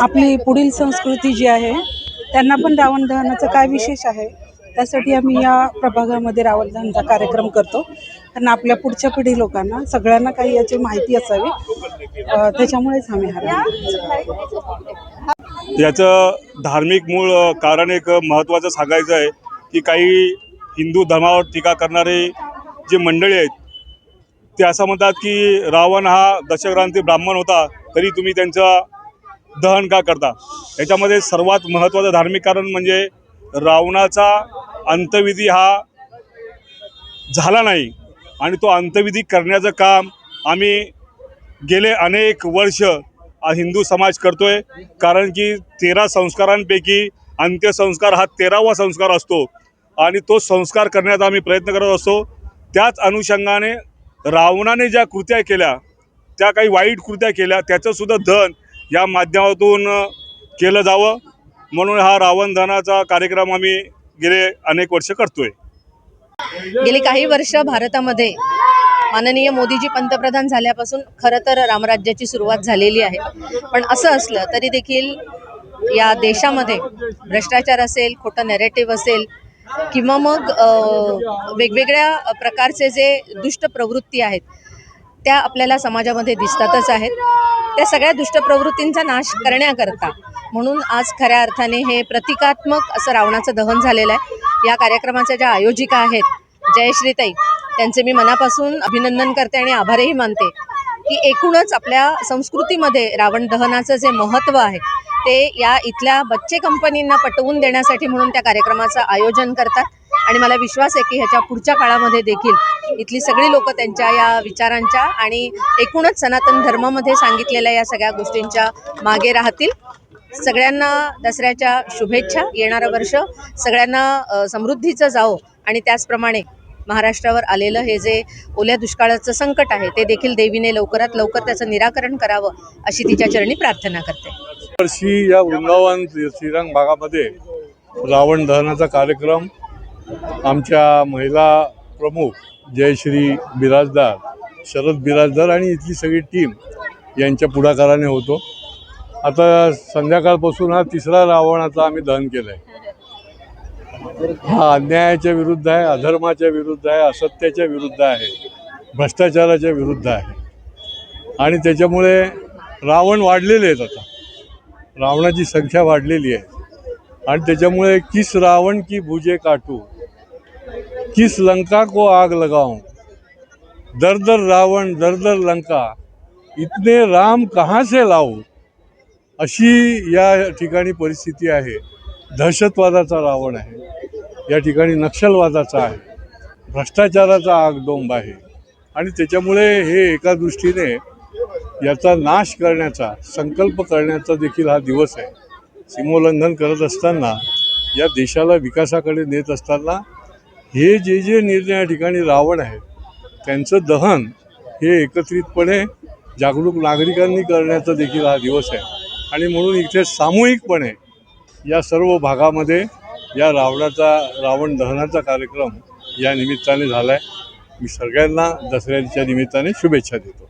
आपली पुढील संस्कृती जी आहे त्यांना पण रावण दहनाचं काय विशेष आहे त्यासाठी आम्ही या प्रभागामध्ये रावण दहनाचा कार्यक्रम करतो, कारण आपल्या पुढच्या पिढी लोकांना सगळ्यांना काही याची माहिती असावी, त्याच्यामुळेच आम्ही याचं धार्मिक मूळ कारण एक महत्त्वाचं सांगायचं आहे की काही हिंदू धर्मावर टीका करणारे जे मंडळी आहेत ते असं म्हणतात की रावण हा दशग्रांती ब्राह्मण होता तरी तुम्ही त्यांचं दहन का करता। याच्यामध्ये सर्वात महत्त्वाचं धार्मिक कारण म्हणजे रावणाचा अंत्यविधी हा झाला नाही आणि तो अंत्यविधी करण्याचं काम आम्ही गेले अनेक वर्ष हिंदू समाज करतोय, कारण की 13 संस्कारांपैकी अंत्यसंस्कार हा 13वा संस्कार असतो आणि तो संस्कार करण्याचा आम्ही प्रयत्न करत असतो। त्याच अनुषंगाने रावणाने ज्या कृत्या केल्या, त्या काही वाईट कृत्या केल्या, त्याचंसुद्धा दहन या माध्यमातून केलं जावं म्हणून हा रावण दहनाचा कार्यक्रम आम्ही गेले अनेक वर्ष करतोय। गेली काही वर्ष भारतामध्ये माननीय मोदीजी पंतप्रधान झाल्यापासून खरं तर रामराज्याची सुरुवात झालेली आहे, पण असं असलं तरी देखील या देशामध्ये भ्रष्टाचार असेल, खोटं नॅरेटिव्ह असेल किंवा मग वेगवेगळ्या प्रकारचे जे दुष्ट प्रवृत्ती आहेत त्या आपल्याला समाजामध्ये दिसतातच आहेत। त्या सगळ्या दुष्ट प्रवृत्तींचा नाश करण्याकरता म्हणून आज खऱ्या अर्थाने हे प्रतिकात्मक असं रावणाचं दहन झालेलं आहे। या कार्यक्रमाच्या ज्या आयोजिका आहेत जयश्रीताई, त्यांचे मी मनापासून अभिनंदन करते आणि आभारही मानते की एकूणच आपल्या संस्कृतीमध्ये रावण दहनाचं जे महत्त्व आहे ते या इथल्या बच्चे कंपनींना पटवून देण्यासाठी म्हणून त्या कार्यक्रमाचं आयोजन करतात आणि मला विश्वास आहे की ह्याच्या पुढच्या काळामध्ये देखील इथली सगळी लोक त्यांच्या या विचारांच्या आणि एकूणच सनातन धर्मामध्ये सांगितलेल्या या सगळ्या गोष्टींच्या मागे राहतील। सगळ्यांना दसऱ्याच्या शुभेच्छा। येणारं वर्ष सगळ्यांना समृद्धीचं जावो आणि त्याचप्रमाणे महाराष्ट्रावर आलेलं हे जे ओल्या दुष्काळाचं संकट आहे ते देखील देवीने लवकरात लवकर त्याचं निराकरण करावं अशी तिच्या चरणी प्रार्थना करते। वर्षी या वृंदावन श्रीरंग भागामध्ये रावण दहनाचा कार्यक्रम आमच्या महिला प्रमुख जयश्री बिराजदार, शरद बिराजदार आणि इथली सगळी टीम यांच्या पुढाकाराने होतो। आता संध्याकाळपासून हा तिसरा रावणाचा आम्ही दहन केलं आहे। हा अन्यायाच्या विरुद्ध आहे, अधर्माच्या विरुद्ध आहे, असत्याच्या विरुद्ध आहे, भ्रष्टाचाराच्या विरुद्ध आहे आणि त्याच्यामुळे रावण वाढलेले आहेत। आता रावणाची संख्या वाढलेली आहे आणि त्याच्यामुळे किस रावण की भुजे काटू, किस लंका को आग लगाऊं, दर दर रावण दर दर लंका, इतने राम कहाँ से लाऊं, अशी या ठिकाणी परिस्थिती आहे। दहशतवादाचा रावण आहे, या ठिकाणी नक्षलवादाचा आहे, भ्रष्टाचाराचा आगडोंब आहे आणि त्याच्यामुळे हे एका दृष्टीने याचा नाश करण्याचा संकल्प करण्याचा देखील हा दिवस आहे। सीमोल्लंघन करत असताना, या देशाला विकासाकडे नेत असताना हे जे निर्णय या ठिकाणी रावण आहेत त्यांचं दहन हे एकत्रितपणे जागरूक नागरिकांनी करण्याचा देखील हा दिवस आहे आणि म्हणून इथे सामूहिकपणे या सर्व भागामध्ये या रावण दहनाचा कार्यक्रम या निमित्ताने झाला आहे। मी सगळ्यांना दसऱ्याच्या निमित्ताने शुभेच्छा देतो।